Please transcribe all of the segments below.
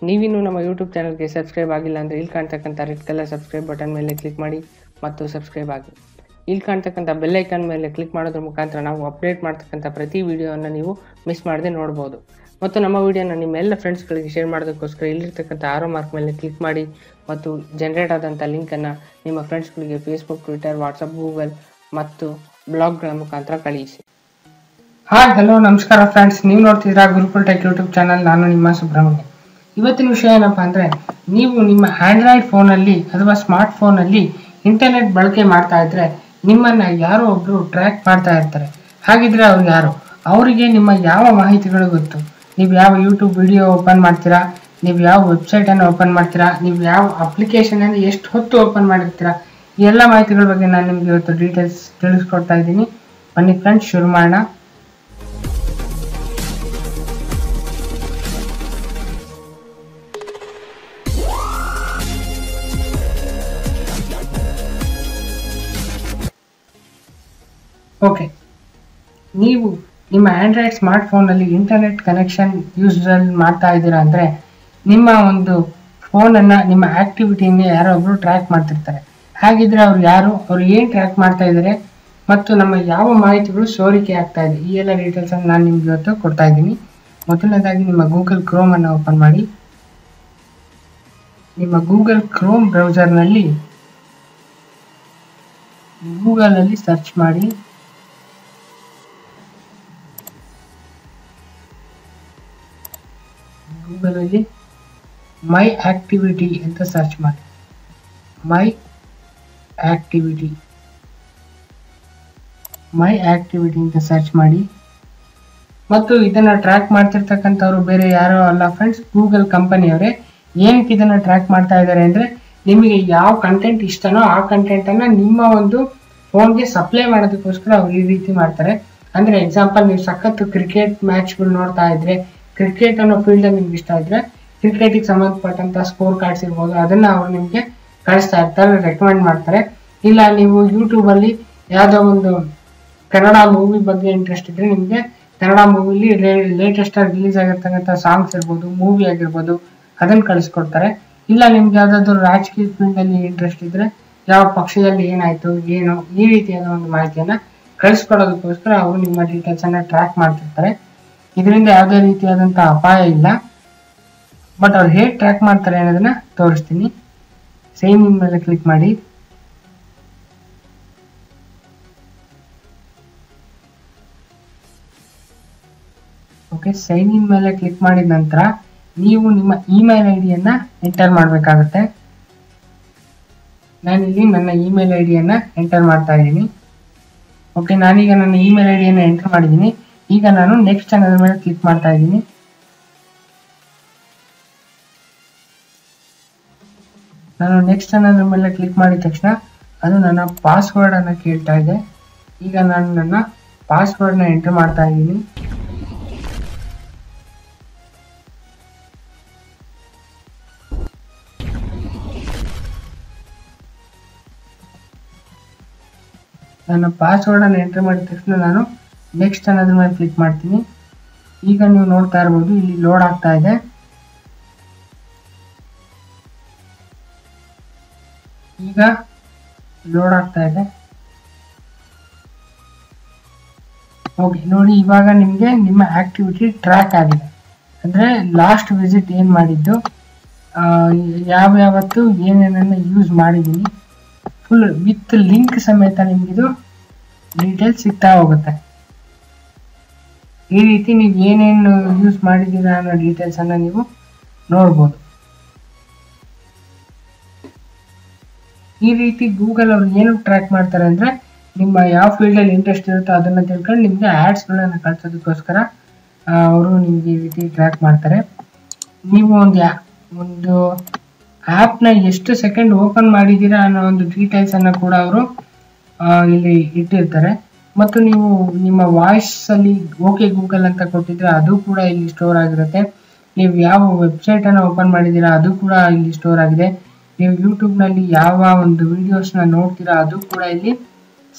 ನೀವಿನ್ನೂ ನಮ್ಮ ಯೂಟ್ಯೂಬ್ ಚಾನಲ್ಗೆ ಸಬ್ಸ್ಕ್ರೈಬ್ ಆಗಿಲ್ಲ ಅಂದರೆ ಇಲ್ಲಿ ಕಾಣ್ತಕ್ಕಂಥ ರೆಡ್ ಕಲರ್ ಸಬ್ಸ್ಕ್ರೈಬ್ ಬಟನ್ ಮೇಲೆ ಕ್ಲಿಕ್ ಮಾಡಿ ಮತ್ತು ಸಬ್ಸ್ಕ್ರೈಬ್ ಆಗಿ. ಇಲ್ಲಿ ಕಾಣ್ತಕ್ಕಂಥ ಬೆಲ್ ಐಕಾನ್ ಮೇಲೆ ಕ್ಲಿಕ್ ಮಾಡೋದ್ರ ಮುಖಾಂತರ ನಾವು ಅಪ್ಡೇಟ್ ಮಾಡ್ತಕ್ಕಂಥ ಪ್ರತಿ ವಿಡಿಯೋವನ್ನು ನೀವು ಮಿಸ್ ಮಾಡದೆ ನೋಡ್ಬೋದು. ಮತ್ತು ನಮ್ಮ ವಿಡಿಯೋನ ನಿಮ್ಮೆಲ್ಲ ಫ್ರೆಂಡ್ಸ್ಗಳಿಗೆ ಶೇರ್ ಮಾಡೋದಕ್ಕೋಸ್ಕರ ಇಲ್ಲಿರ್ತಕ್ಕಂಥ ಆರೋ ಮಾರ್ಕ್ ಮೇಲೆ ಕ್ಲಿಕ್ ಮಾಡಿ ಮತ್ತು ಜನರೇಟ್ ಆದಂಥ ಲಿಂಕನ್ನು ನಿಮ್ಮ ಫ್ರೆಂಡ್ಸ್ಗಳಿಗೆ ಫೇಸ್ಬುಕ್, ಟ್ವಿಟರ್, ವಾಟ್ಸಪ್, ಗೂಗಲ್ ಮತ್ತು ಬ್ಲಾಗ್ಗಳ ಮುಖಾಂತರ ಕಳಿಸಿ. ಹಾಯ್, ಹಲೋ, ನಮಸ್ಕಾರ ಫ್ರೆಂಡ್ಸ್. ನೀವು ನೋಡ್ತಿದ್ದೀರಾ ಗುರುಕುಲ್ ಟೆಕ್ ಯೂಟ್ಯೂಬ್ ಚಾನಲ್. ನಾನು ನಿಮ್ಮ ಸುಬ್ರಹ್ಮಣ್ಯ. ಇವತ್ತಿನ ವಿಷಯ ಏನಪ್ಪ ಅಂದರೆ, ನೀವು ನಿಮ್ಮ ಆಂಡ್ರಾಯ್ಡ್ ಫೋನಲ್ಲಿ ಅಥವಾ ಸ್ಮಾರ್ಟ್ ಫೋನಲ್ಲಿ ಇಂಟರ್ನೆಟ್ ಬಳಕೆ ಮಾಡ್ತಾ ಇದ್ರೆ ನಿಮ್ಮನ್ನು ಯಾರೋ ಒಬ್ಬರು ಟ್ರ್ಯಾಕ್ ಮಾಡ್ತಾ ಇರ್ತಾರೆ. ಹಾಗಿದ್ರೆ ಅವ್ರು ಯಾರು? ಅವರಿಗೆ ನಿಮ್ಮ ಯಾವ ಮಾಹಿತಿಗಳು ಗೊತ್ತು? ನೀವು ಯಾವ ಯೂಟ್ಯೂಬ್ ವಿಡಿಯೋ ಓಪನ್ ಮಾಡ್ತೀರಾ, ನೀವು ಯಾವ ವೆಬ್ಸೈಟನ್ನು ಓಪನ್ ಮಾಡ್ತೀರಾ, ನೀವು ಯಾವ ಅಪ್ಲಿಕೇಶನನ್ನು ಎಷ್ಟು ಹೊತ್ತು ಓಪನ್ ಮಾಡಿರ್ತೀರಾ, ಈ ಎಲ್ಲ ಮಾಹಿತಿಗಳ ಬಗ್ಗೆ ನಾನು ನಿಮಗೆ ಇವತ್ತು ಡೀಟೇಲ್ಸ್ ತಿಳಿಸ್ಕೊಡ್ತಾ ಇದ್ದೀನಿ. ಬನ್ನಿ ಫ್ರೆಂಡ್ಸ್, ಶುರು ಮಾಡೋಣ. ಓಕೆ, ನೀವು ನಿಮ್ಮ ಆಂಡ್ರಾಯ್ಡ್ ಸ್ಮಾರ್ಟ್ ಫೋನಲ್ಲಿ ಇಂಟರ್ನೆಟ್ ಕನೆಕ್ಷನ್ ಯೂಸಲ್ ಮಾಡ್ತಾ ಇದ್ದೀರಾ ಅಂದರೆ ನಿಮ್ಮ ಒಂದು ಫೋನನ್ನು, ನಿಮ್ಮ ಆ್ಯಕ್ಟಿವಿಟಿಯನ್ನು ಯಾರೋ ಒಬ್ಬರು ಟ್ರ್ಯಾಕ್ ಮಾಡ್ತಿರ್ತಾರೆ. ಹಾಗಿದ್ರೆ ಅವ್ರು ಯಾರು, ಅವ್ರು ಏನು ಟ್ರ್ಯಾಕ್ ಮಾಡ್ತಾ ಇದ್ದಾರೆ ಮತ್ತು ನಮ್ಮ ಯಾವ ಮಾಹಿತಿಗಳು ಸೋರಿಕೆ ಆಗ್ತಾ ಇದೆ, ಈ ಎಲ್ಲ ಡೀಟೇಲ್ಸನ್ನು ನಾನು ನಿಮ್ಗೆ ಇವತ್ತು ಕೊಡ್ತಾ ಇದ್ದೀನಿ. ಮೊದಲನೇದಾಗಿ ನಿಮ್ಮ ಗೂಗಲ್ ಕ್ರೋಮನ್ನು ಓಪನ್ ಮಾಡಿ. ನಿಮ್ಮ ಗೂಗಲ್ ಕ್ರೋಮ್ ಬ್ರೌಸರ್ನಲ್ಲಿ ಗೂಗಲಲ್ಲಿ ಸರ್ಚ್ ಮಾಡಿ. ಗೂಗಲಲ್ಲಿ ಮೈ ಆಕ್ಟಿವಿಟಿ ಅಂತ ಸರ್ಚ್ ಮಾಡಿ. ಮೈ ಆಕ್ಟಿವಿಟಿ ಅಂತ ಸರ್ಚ್ ಮಾಡಿ. ಮತ್ತು ಇದನ್ನು ಟ್ರ್ಯಾಕ್ ಮಾಡ್ತಿರ್ತಕ್ಕಂಥವ್ರು ಬೇರೆ ಯಾರೋ ಅಲ್ಲ ಫ್ರೆಂಡ್ಸ್, ಗೂಗಲ್ ಕಂಪನಿಯವರೇ. ಏನಕ್ಕೆ ಇದನ್ನು ಟ್ರ್ಯಾಕ್ ಮಾಡ್ತಾ ಇದ್ದಾರೆ ಅಂದರೆ, ನಿಮಗೆ ಯಾವ ಕಂಟೆಂಟ್ ಇಷ್ಟನೋ ಆ ಕಂಟೆಂಟನ್ನು ನಿಮ್ಮ ಒಂದು ಫೋನ್ಗೆ ಸಪ್ಲೈ ಮಾಡೋದಕ್ಕೋಸ್ಕರ ಅವ್ರು ಈ ರೀತಿ ಮಾಡ್ತಾರೆ. ಅಂದರೆ ಎಕ್ಸಾಂಪಲ್, ನೀವು ಸಖತ್ತು ಕ್ರಿಕೆಟ್ ಮ್ಯಾಚ್ಗಳು ನೋಡ್ತಾ ಇದ್ರೆ, ಕ್ರಿಕೆಟ್ ಅನ್ನೋ ಫೀಲ್ಡಲ್ಲಿ ನಿಮ್ಗೆ ಇಷ್ಟ ಇದ್ರೆ ಕ್ರಿಕೆಟಿಗೆ ಸಂಬಂಧಪಟ್ಟಂಥ ಸ್ಕೋರ್ ಕಾರ್ಡ್ಸ್ ಇರ್ಬೋದು, ಅದನ್ನು ಅವರು ನಿಮಗೆ ಕಳಿಸ್ತಾ ಇರ್ತಾರೆ, ರೆಕಮೆಂಡ್ ಮಾಡ್ತಾರೆ. ಇಲ್ಲ ನೀವು ಯೂಟ್ಯೂಬಲ್ಲಿ ಯಾವುದೋ ಒಂದು ಕನ್ನಡ ಮೂವಿ ಬಗ್ಗೆ ಇಂಟ್ರೆಸ್ಟ್ ಇದ್ರೆ ನಿಮಗೆ ಕನ್ನಡ ಮೂವಿಲಿ ಲೇಟೆಸ್ಟ್ ಆಗಿ ರಿಲೀಸ್ ಆಗಿರ್ತಕ್ಕಂಥ ಸಾಂಗ್ಸ್ ಇರ್ಬೋದು, ಮೂವಿ ಆಗಿರ್ಬೋದು, ಅದನ್ನು ಕಳಿಸ್ಕೊಡ್ತಾರೆ. ಇಲ್ಲ ನಿಮ್ಗೆ ಯಾವುದಾದ್ರು ರಾಜಕೀಯ ಫೀಲ್ಡಲ್ಲಿ ಇಂಟ್ರೆಸ್ಟ್ ಇದ್ರೆ, ಯಾವ ಪಕ್ಷದಲ್ಲಿ ಏನಾಯಿತು ಏನು, ಈ ರೀತಿಯಾದ ಒಂದು ಮಾಹಿತಿಯನ್ನು ಕಳಿಸ್ಕೊಡೋದಕ್ಕೋಸ್ಕರ ಅವರು ನಿಮ್ಮ ಡೀಟೇಲ್ಸನ್ನು ಟ್ರ್ಯಾಕ್ ಮಾಡ್ತಿರ್ತಾರೆ. ಇದರಿಂದ ಯಾವುದೇ ರೀತಿಯಾದಂಥ ಅಪಾಯ ಇಲ್ಲ. ಬಟ್ ಅವ್ರು ಹೇಗೆ ಟ್ರ್ಯಾಕ್ ಮಾಡ್ತಾರೆ ಅನ್ನೋದನ್ನ ತೋರಿಸ್ತೀನಿ. ಸೈನ್ ಇನ್ ಮೇಲೆ ಕ್ಲಿಕ್ ಮಾಡಿ. ಓಕೆ, ಸೈನ್ ಇನ್ ಮೇಲೆ ಕ್ಲಿಕ್ ಮಾಡಿದ ನಂತರ ನೀವು ನಿಮ್ಮ ಇಮೇಲ್ ಐಡಿಯನ್ನು ಎಂಟರ್ ಮಾಡಬೇಕಾಗುತ್ತೆ. ನಾನಿಲ್ಲಿ ನನ್ನ ಇಮೇಲ್ ಐಡಿಯನ್ನು ಎಂಟರ್ ಮಾಡ್ತಾ ಇದ್ದೀನಿ. ಓಕೆ, ನಾನೀಗ ನನ್ನ ಇಮೇಲ್ ಐಡಿಯನ್ನು ಎಂಟರ್ ಮಾಡಿದ್ದೀನಿ. ಈಗ ನಾನು ನೆಕ್ಸ್ಟ್ ಅನ್ನೋದ್ರ ಮೇಲೆ ಕ್ಲಿಕ್ ಮಾಡ್ತಾ ಇದ್ದೀನಿ. ನಾನು ನೆಕ್ಸ್ಟ್ ಅನ್ನೋದ್ರ ಮೇಲೆ ಕ್ಲಿಕ್ ಮಾಡಿದ ತಕ್ಷಣ ಅದು ನನ್ನ ಪಾಸ್ವರ್ಡನ್ನು ಕೇಳ್ತಾ ಇದೆ. ಈಗ ನಾನು ನನ್ನ ಪಾಸ್ವರ್ಡ್ನ ಎಂಟರ್ ಮಾಡ್ತಾ ಇದ್ದೀನಿ. ನನ್ನ ಪಾಸ್ವರ್ಡನ್ನು ಎಂಟರ್ ಮಾಡಿದ ತಕ್ಷಣ ನಾನು ನೆಕ್ಸ್ಟ್ ಅನ್ನೋದ್ರ ಮೇಲೆ ಕ್ಲಿಕ್ ಮಾಡ್ತೀನಿ. ಈಗ ನೀವು ನೋಡ್ತಾ ಇರ್ಬೋದು, ಇಲ್ಲಿ ಲೋಡ್ ಆಗ್ತಾ ಇದೆ. ಈಗ ಲೋಡ್ ಆಗ್ತಾ ಇದೆ. ಓಕೆ, ನೋಡಿ, ಇವಾಗ ನಿಮಗೆ ನಿಮ್ಮ ಆಕ್ಟಿವಿಟಿ ಟ್ರ್ಯಾಕ್ ಆಗಿದೆ. ಅಂದರೆ ಲಾಸ್ಟ್ ವಿಸಿಟ್ ಏನು ಮಾಡಿದ್ದು, ಯಾವತ್ತು ಏನೇನನ್ನು ಯೂಸ್ ಮಾಡಿದ್ದೀನಿ, ಫುಲ್ ವಿತ್ ಲಿಂಕ್ ಸಮೇತ ನಿಮಗಿದು ಡೀಟೇಲ್ಸ್ ಸಿಗ್ತಾ ಹೋಗುತ್ತೆ. ಈ ರೀತಿ ನೀವು ಏನೇನು ಯೂಸ್ ಮಾಡಿದ್ದೀರಾ ಅನ್ನೋ ಡೀಟೇಲ್ಸನ್ನು ನೀವು ನೋಡ್ಬೋದು. ಈ ರೀತಿ ಗೂಗಲ್ ಅವರು ಏನು ಟ್ರ್ಯಾಕ್ ಮಾಡ್ತಾರೆ ಅಂದರೆ, ನಿಮ್ಮ ಯಾವ ಫೀಲ್ಡಲ್ಲಿ ಇಂಟ್ರೆಸ್ಟ್ ಇರುತ್ತೋ ಅದನ್ನು ತಿಳ್ಕೊಂಡು ನಿಮಗೆ ಆ್ಯಡ್ಸ್ಗಳನ್ನು ಕಳಿಸೋದಕ್ಕೋಸ್ಕರ ಅವರು ನಿಮಗೆ ಈ ರೀತಿ ಟ್ರ್ಯಾಕ್ ಮಾಡ್ತಾರೆ. ನೀವು ಒಂದು ಆ್ಯಪ್ನ ಎಷ್ಟು ಸೆಕೆಂಡ್ ಓಪನ್ ಮಾಡಿದ್ದೀರಾ ಅನ್ನೋ ಒಂದು ಡೀಟೇಲ್ಸನ್ನು ಕೂಡ ಅವರು ಇಲ್ಲಿ ಇಟ್ಟಿರ್ತಾರೆ. ಮತ್ತು ನೀವು ನಿಮ್ಮ ವಾಯ್ಸಲ್ಲಿ ಓಕೆ ಗೂಗಲ್ ಅಂತ ಕೊಟ್ಟಿದ್ರೆ ಅದು ಕೂಡ ಇಲ್ಲಿ ಸ್ಟೋರ್ ಆಗಿರುತ್ತೆ. ನೀವು ಯಾವ ವೆಬ್ಸೈಟನ್ನು ಓಪನ್ ಮಾಡಿದ್ದೀರಾ ಅದು ಕೂಡ ಇಲ್ಲಿ ಸ್ಟೋರ್ ಆಗಿದೆ. ನೀವು ಯೂಟ್ಯೂಬ್ನಲ್ಲಿ ಯಾವ ಒಂದು ವಿಡಿಯೋಸ್ನ ನೋಡ್ತೀರಾ ಅದು ಕೂಡ ಇಲ್ಲಿ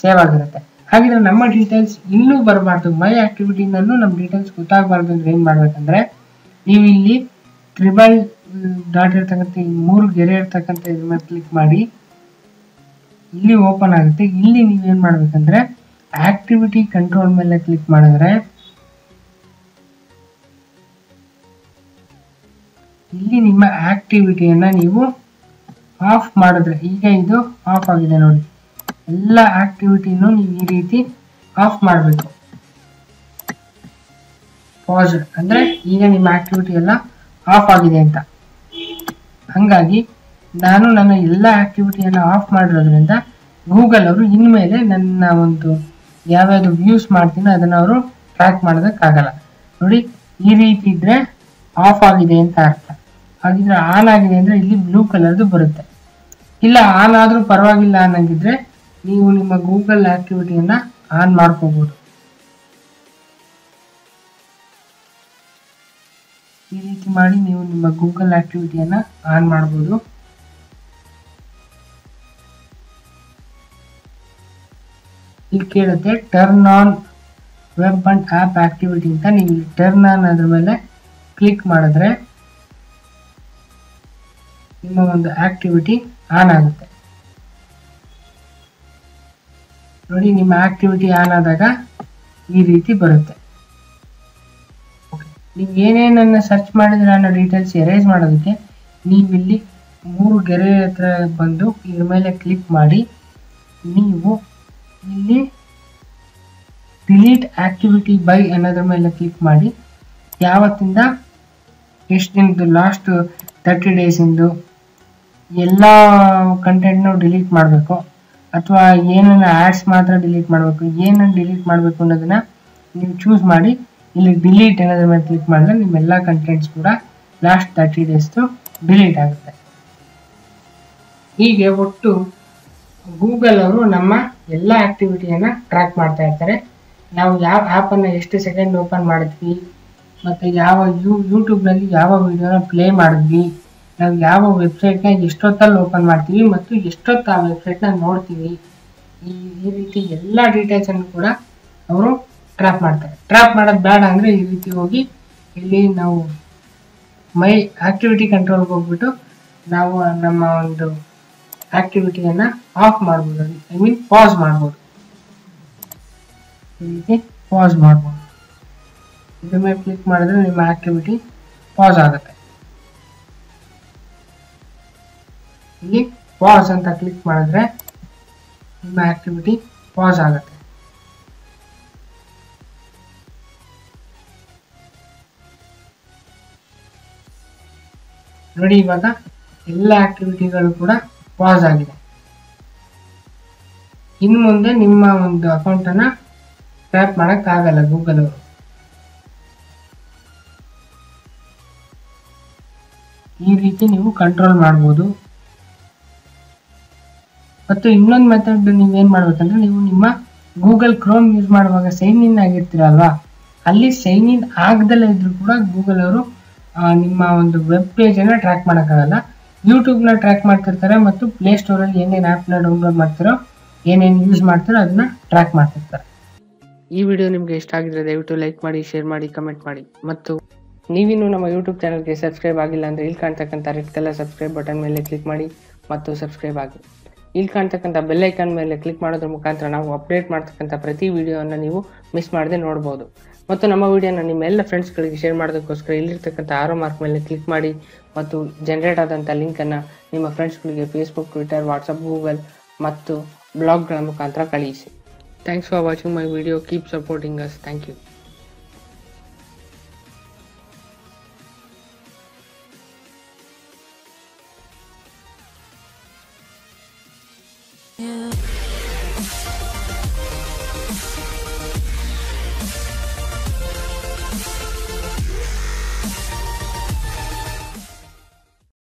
ಸೇವ್ ಆಗಿರುತ್ತೆ. ಹಾಗಿದ್ರೆ ನಮ್ಮ ಡೀಟೇಲ್ಸ್ ಇನ್ನೂ ಬರಬಾರ್ದು, ಮೈ ಆಕ್ಟಿವಿಟಿನಲ್ಲೂ ನಮ್ಮ ಡೀಟೇಲ್ಸ್ ಗೊತ್ತಾಗಬಾರ್ದು ಅಂದ್ರೆ ಏನು ಮಾಡಬೇಕಂದ್ರೆ, ನೀವು ಇಲ್ಲಿ ಡಾಟ್ ಇರ್ತಕ್ಕಂಥ ಈ 3 ಗೆರೆ ಇರ್ತಕ್ಕಂಥ ಇದ್ರ ಮೇಲೆ ಕ್ಲಿಕ್ ಮಾಡಿ. ಇಲ್ಲಿ ಓಪನ್ ಆಗುತ್ತೆ. ಇಲ್ಲಿ ನೀವೇನ್ ಮಾಡ್ಬೇಕಂದ್ರೆ ಆಕ್ಟಿವಿಟಿ ಕಂಟ್ರೋಲ್ ಮೇಲೆ ಕ್ಲಿಕ್ ಮಾಡಿದ್ರೆ ಇಲ್ಲಿ ನಿಮ್ಮ ಆಕ್ಟಿವಿಟಿಯನ್ನ ನೀವು ಆಫ್ ಮಾಡಿದ್ರೆ, ಈಗ ಇದು ಆಫ್ ಆಗಿದೆ ನೋಡಿ. ಎಲ್ಲ ಆಕ್ಟಿವಿಟಿನೂ ನೀವು ಈ ರೀತಿ ಆಫ್ ಮಾಡಬೇಕು. ಪಾಸ್ ಅಂದ್ರೆ ಈಗ ನಿಮ್ಮ ಆಕ್ಟಿವಿಟಿ ಎಲ್ಲ ಆಫ್ ಆಗಿದೆ ಅಂತ. ಹಂಗಾಗಿ ನಾನು ನನ್ನ ಎಲ್ಲ ಆಕ್ಟಿವಿಟಿಯನ್ನು ಆಫ್ ಮಾಡಿರೋದ್ರಿಂದ ಗೂಗಲ್ ಅವರು ಇನ್ಮೇಲೆ ನನ್ನ ಒಂದು ಯಾವ್ಯಾವುದು ವ್ಯೂಸ್ ಮಾಡ್ತೀನೋ ಅದನ್ನ ಅವರು ಟ್ರ್ಯಾಕ್ ಮಾಡೋದಕ್ಕಾಗಲ್ಲ. ನೋಡಿ, ಈ ರೀತಿ ಇದ್ರೆ ಆಫ್ ಆಗಿದೆ ಅಂತ ಅರ್ಥ. ಹಾಗಿದ್ರೆ ಆನ್ ಆಗಿದೆ ಅಂದ್ರೆ ಇಲ್ಲಿ ಬ್ಲೂ ಕಲರ್ದು ಬರುತ್ತೆ. ಇಲ್ಲ ಆನ್ ಆದ್ರೂ ಪರವಾಗಿಲ್ಲ ಅನ್ನಂಗಿದ್ರೆ ನೀವು ನಿಮ್ಮ ಗೂಗಲ್ ಆಕ್ಟಿವಿಟಿಯನ್ನ ಆನ್ ಮಾಡ್ಕೋಬಹುದು. ಈ ರೀತಿ ಮಾಡಿ ನೀವು ನಿಮ್ಮ ಗೂಗಲ್ ಆಕ್ಟಿವಿಟಿಯನ್ನ ಆನ್ ಮಾಡಬಹುದು. ಇಲ್ಲಿ ಕೇಳುತ್ತೆ turn on web and app activity ಅಂತ. ನೀವು ಟರ್ನ್ ಆನ್ ಅದ್ರ ಮೇಲೆ ಕ್ಲಿಕ್ ಮಾಡಿದ್ರೆ ನಿಮ್ಮ ಒಂದು ಆಕ್ಟಿವಿಟಿ ಆನ್ ಆಗುತ್ತೆ. ನೋಡಿ, ನಿಮ್ಮ ಆಕ್ಟಿವಿಟಿ ಆನ್ ಆದಾಗ ಈ ರೀತಿ ಬರುತ್ತೆ. ನೀವು ಏನೇನನ್ನ ಸರ್ಚ್ ಮಾಡಿದ್ರೆ ಅನ್ನೋ ಡೀಟೇಲ್ಸ್ ಎರೇಸ್ ಮಾಡೋದಕ್ಕೆ ನೀವಿಲ್ಲಿ 3 ಗೆರೆ ಹತ್ರ ಬಂದು ಇದ್ರ ಮೇಲೆ ಕ್ಲಿಕ್ ಮಾಡಿ. ನೀವು ಇಲ್ಲಿ ಡಿಲೀಟ್ ಆಕ್ಟಿವಿಟಿ ಬೈ ಅನ್ನೋದ್ರ ಮೇಲೆ ಕ್ಲಿಕ್ ಮಾಡಿ. ಯಾವತ್ತಿಂದ ಎಷ್ಟು ದಿನದ್ದು, ಲಾಸ್ಟ್ 30 days ಇಂದು ಎಲ್ಲ ಕಂಟೆಂಟ್ನು ಡಿಲೀಟ್ ಮಾಡಬೇಕು ಅಥವಾ ಏನನ್ನ ಆಡ್ಸ್ ಮಾತ್ರ ಡಿಲೀಟ್ ಮಾಡಬೇಕು, ಏನನ್ನ ಡಿಲೀಟ್ ಮಾಡಬೇಕು ಅನ್ನೋದನ್ನ ನೀವು ಚೂಸ್ ಮಾಡಿ ಇಲ್ಲಿ ಡಿಲೀಟ್ ಅನ್ನೋದ್ರ ಮೇಲೆ ಕ್ಲಿಕ್ ಮಾಡಿದ್ರೆ ನಿಮ್ಮೆಲ್ಲ ಕಂಟೆಂಟ್ಸ್ ಕೂಡ ಲಾಸ್ಟ್ 30 days ಡಿಲೀಟ್ ಆಗುತ್ತೆ. ಹೀಗೆ ಒಟ್ಟು ಗೂಗಲ್ ಅವರು ನಮ್ಮ ಎಲ್ಲ ಆಕ್ಟಿವಿಟಿಯನ್ನ ಟ್ರ್ಯಾಕ್ ಮಾಡ್ತಾ ಇರ್ತಾರೆ. ನಾವು ಯಾವ ಆ್ಯಪನ್ನು ಎಷ್ಟು ಸೆಕೆಂಡ್ ಓಪನ್ ಮಾಡಿದ್ವಿ, ಮತ್ತು ಯಾವ ಯೂಟ್ಯೂಬ್ನಲ್ಲಿ ಯಾವ ವಿಡಿಯೋನ ಪ್ಲೇ ಮಾಡಿದ್ವಿ, ನಾವು ಯಾವ ವೆಬ್ಸೈಟ್ನ ಎಷ್ಟೊತ್ತಲ್ಲಿ ಓಪನ್ ಮಾಡ್ತೀವಿ ಮತ್ತು ಎಷ್ಟೊತ್ತು ಆ ವೆಬ್ಸೈಟ್ನ ನೋಡ್ತೀವಿ, ಈ ರೀತಿ ಎಲ್ಲ ಡೀಟೇಲ್ಸನ್ನು ಕೂಡ ಅವರು ಟ್ರ್ಯಾಪ್ ಮಾಡ್ತಾರೆ. ಟ್ರ್ಯಾಪ್ ಮಾಡೋದು ಬೇಡ ಅಂದರೆ ಈ ರೀತಿ ಹೋಗಿ ಇಲ್ಲಿ ನಾವು ಮೈ ಆಕ್ಟಿವಿಟಿ ಕಂಟ್ರೋಲ್ಗೆ ಹೋಗ್ಬಿಟ್ಟು ನಾವು ನಮ್ಮ ಒಂದು ಆಕ್ಟಿವಿಟಿಯನ್ನು ಆಫ್ ಮಾಡ್ಬೋದು. ಐ ಮೀನ್ ಪಾಸ್ ಮಾಡ್ಬೋದು. ಈ ರೀತಿ ಪಾಸ್ ಮಾಡ್ಬೋದು. ಇದ್ರ ಮೇಲೆ ಕ್ಲಿಕ್ ಮಾಡಿದ್ರೆ ನಿಮ್ಮ ಆಕ್ಟಿವಿಟಿ ಪಾಸ್ ಆಗುತ್ತೆ. ಇಲ್ಲಿ ಪಾಸ್ ಅಂತ ಕ್ಲಿಕ್ ಮಾಡಿದ್ರೆ ನಿಮ್ಮ ಆಕ್ಟಿವಿಟಿ ಪಾಸ್ ಆಗುತ್ತೆ. ನೋಡಿ, ಇವಾಗ ಎಲ್ಲ ಆಕ್ಟಿವಿಟಿಗಳು ಕೂಡ ಪಾಸ್ ಆಗಿದೆ. ಇನ್ನು ಮುಂದೆ ನಿಮ್ಮ ಒಂದು ಅಕೌಂಟ್ ಅನ್ನ ಟ್ರ್ಯಾಪ್ ಮಾಡಕ್ ಆಗಲ್ಲ ಗೂಗಲ್ ಅವರು. ಈ ರೀತಿ ನೀವು ಕಂಟ್ರೋಲ್ ಮಾಡಬಹುದು. ಮತ್ತು ಇನ್ನೊಂದು ಮೆಥಡ್ ನೀವೇನ್ ಮಾಡ್ಬೇಕಂದ್ರೆ, ನೀವು ನಿಮ್ಮ ಗೂಗಲ್ ಕ್ರೋಮ್ ಯೂಸ್ ಮಾಡುವಾಗ ಸೈನ್ ಇನ್ ಆಗಿರ್ತೀರಲ್ವಾ, ಅಲ್ಲಿ ಸೈನ್ ಇನ್ ಆಗದಲ್ಲೇ ಇದ್ರು ಕೂಡ ಗೂಗಲ್ ಅವರು ನಿಮ್ಮ ಒಂದು ವೆಬ್ ಪೇಜ್ ಅನ್ನ ಟ್ರ್ಯಾಕ್ ಮಾಡೋಕ್ಕಾಗಲ್ಲ. ಯೂಟ್ಯೂಬ್ನ ಟ್ರ್ಯಾಕ್ ಮಾಡ್ತಿರ್ತಾರೆ ಮತ್ತು ಪ್ಲೇ ಸ್ಟೋರಲ್ಲಿ ಏನೇನು ಆ್ಯಪ್ನ ಡೌನ್ಲೋಡ್ ಮಾಡ್ತಿರೋ, ಏನೇನು ಯೂಸ್ ಮಾಡ್ತಿರೋ ಅದನ್ನ ಟ್ರ್ಯಾಕ್ ಮಾಡ್ತಿರ್ತಾರೆ. ಈ ವಿಡಿಯೋ ನಿಮಗೆ ಇಷ್ಟ ಆಗಿದ್ರೆ ದಯವಿಟ್ಟು ಲೈಕ್ ಮಾಡಿ, ಶೇರ್ ಮಾಡಿ, ಕಮೆಂಟ್ ಮಾಡಿ. ಮತ್ತು ನೀವಿನ್ನೂ ನಮ್ಮ ಯೂಟ್ಯೂಬ್ ಚಾನಲ್ಗೆ ಸಬ್ಸ್ಕ್ರೈಬ್ ಆಗಿಲ್ಲ ಅಂದರೆ ಇಲ್ಲಿ ಕಾಣ್ತಕ್ಕಂಥ ರೆಡ್ ಕಲರ್ ಸಬ್ಸ್ಕ್ರೈಬ್ ಬಟನ್ ಮೇಲೆ ಕ್ಲಿಕ್ ಮಾಡಿ ಮತ್ತು ಸಬ್ಸ್ಕ್ರೈಬ್ ಆಗಿ. ಇಲ್ಲಿ ಕಾಣ್ತಕ್ಕಂಥ ಬೆಲ್ ಐಕಾನ್ ಮೇಲೆ ಕ್ಲಿಕ್ ಮಾಡೋದ್ರ ಮುಖಾಂತರ ನಾವು ಅಪ್ಡೇಟ್ ಮಾಡ್ತಕ್ಕಂಥ ಪ್ರತಿ ವಿಡಿಯೋವನ್ನು ನೀವು ಮಿಸ್ ಮಾಡದೆ ನೋಡ್ಬೋದು. ಮತ್ತು ನಮ್ಮ ವಿಡಿಯೋನ ನಿಮ್ಮೆಲ್ಲ ಫ್ರೆಂಡ್ಸ್ಗಳಿಗೆ ಶೇರ್ ಮಾಡೋದಕ್ಕೋಸ್ಕರ ಇಲ್ಲಿರ್ತಕ್ಕಂಥ ಆರೋ ಮಾರ್ಕ್ ಮೇಲೆ ಕ್ಲಿಕ್ ಮಾಡಿ ಮತ್ತು ಜನರೇಟ್ ಆದಂಥ ಲಿಂಕನ್ನು ನಿಮ್ಮ ಫ್ರೆಂಡ್ಸ್ಗಳಿಗೆ ಫೇಸ್ಬುಕ್, ಟ್ವಿಟರ್, ವಾಟ್ಸಪ್, ಗೂಗಲ್ ಮತ್ತು ಬ್ಲಾಗ್ಗಳ ಮುಖಾಂತರ ಕಳಿಸಿ. Thanks for watching my video. Keep supporting us. Thank you.